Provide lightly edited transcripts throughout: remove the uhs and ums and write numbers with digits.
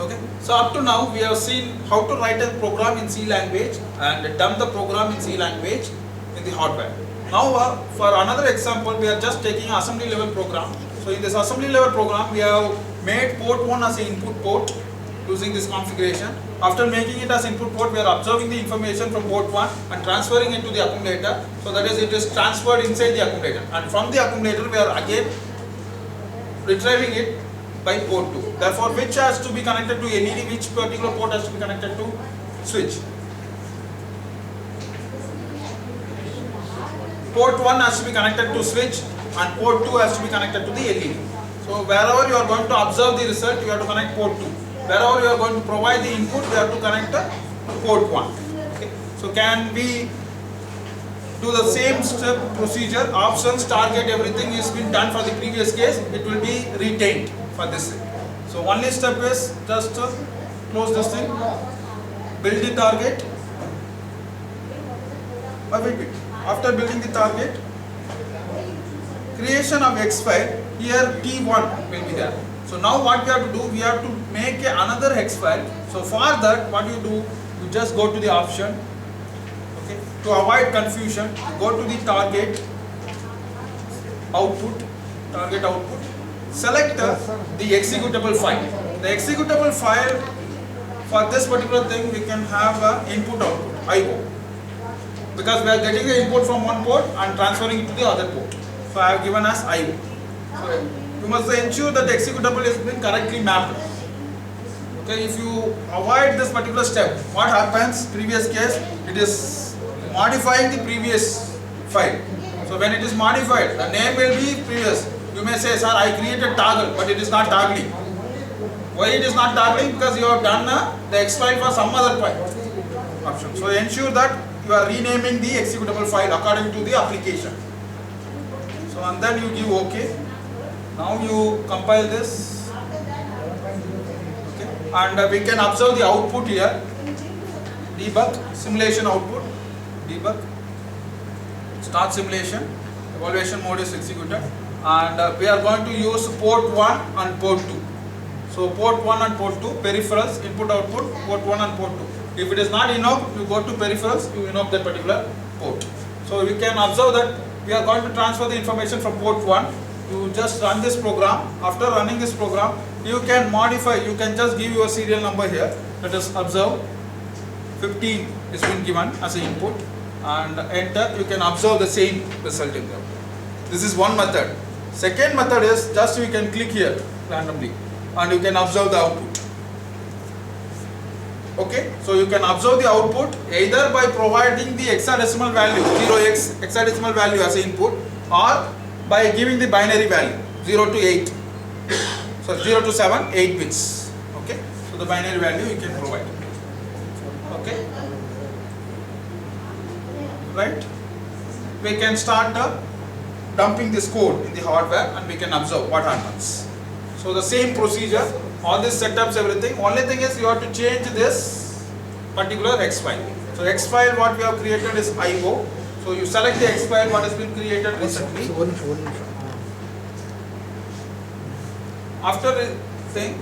Okay, so up to now we have seen how to write a program in C language and dump the program in C language in the hardware. Now for another example, we are just taking assembly level program. So in this assembly level program, we have made port 1 as an input port using this configuration. After making it as input port, we are observing the information from port 1 and transferring it to the accumulator. So that is, it is transferred inside the accumulator, and from the accumulator we are again retrieving it by port 2. Therefore, which has to be connected to LED, which particular port has to be connected to switch. Port 1 has to be connected to switch and port 2 has to be connected to the LED. So wherever you are going to observe the result, you have to connect port 2. Wherever you are going to provide the input, you have to connect port 1. Okay. So can we do the same step procedure? Options, target, everything is been done for the previous case. It will be retained for this thing. So only step is just close this thing, build the target. Wait. After building the target, creation of X file, here T1 will be there. So now what we have to do, we have to make another hex file. So for that, what you do, you just go to the option. Okay. To avoid confusion, go to the target output, select the executable file. The executable file for this particular thing, we can have input output, IO. Because we are getting the input from one port and transferring it to the other port. So I have given as IO. So you must ensure that the executable has been correctly mapped. Okay, if you avoid this particular step, what happens? Previous case, it is modifying the previous file. So when it is modified, the name will be previous. You may say, sir, I created toggle, but it is not toggling. Why it is not toggling? Because you have done the X file for some other file option. So ensure that you are renaming the executable file according to the application. So and then you give OK. Now you compile this. Okay. And we can observe the output here. Debug, simulation output, debug, start simulation, evaluation mode is executed, and we are going to use port 1 and port 2. So port 1 and port 2, peripherals, input output, port 1 and port 2. If it is not enough, you go to peripherals, you invoke that particular port. So we can observe that we are going to transfer the information from port 1. You just run this program. After running this program, you can modify, you can just give your serial number here. Let us observe 15 is been given as an input and enter. You can observe the same result in there. This is one method. Second method is just you can click here randomly and you can observe the output. Okay, so you can observe the output either by providing the hexadecimal value 0x hexadecimal value as input, or by giving the binary value 0 to 8. So 0 to 7, 8 bits. Okay, so the binary value you can provide. Okay, right? We can start dumping this code in the hardware and we can observe what happens. So the same procedure, all these setups, everything. Only thing is you have to change this particular X file. So X file what we have created is IO. So you select the X file what has been created recently. After the thing,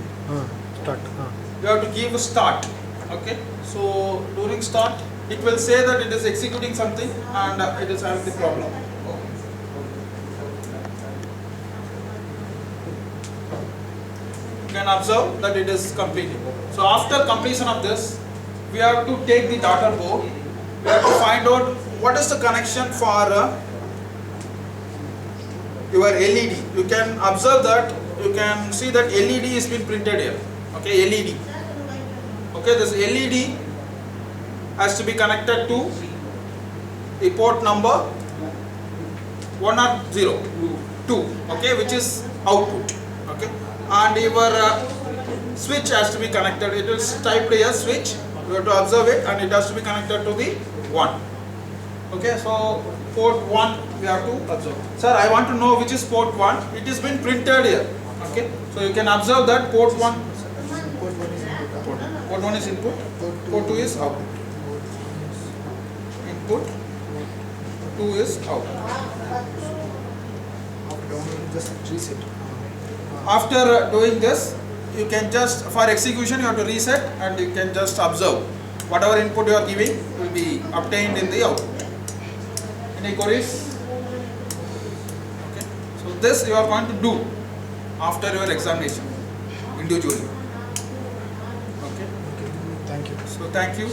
start. you have to give start. Okay. So during start, it will say that it is executing something and it is having the problem. You can observe that it is completed. So after completion of this, we have to take the daughter board. We have to find out what is the connection for your LED. You can observe that, you can see that LED is been printed here. Okay, LED. Okay, this LED has to be connected to the port number 1 or 0, 2, okay, which is output. Okay, and your switch has to be connected. It is typed as switch. You have to observe it, and it has to be connected to the 1. Okay, so port 1 we have to observe. Sir, I want to know which is port 1. It has been printed here. Okay, so you can observe that port 1. Port 1 is input. Port 2 is output. Input. 2 is output. Just reset. After doing this, you can just, for execution you have to reset and you can just observe whatever input you are giving will be obtained in the output. Any queries? Okay. So this you are going to do after your examination individually. Okay. Thank you. So thank you.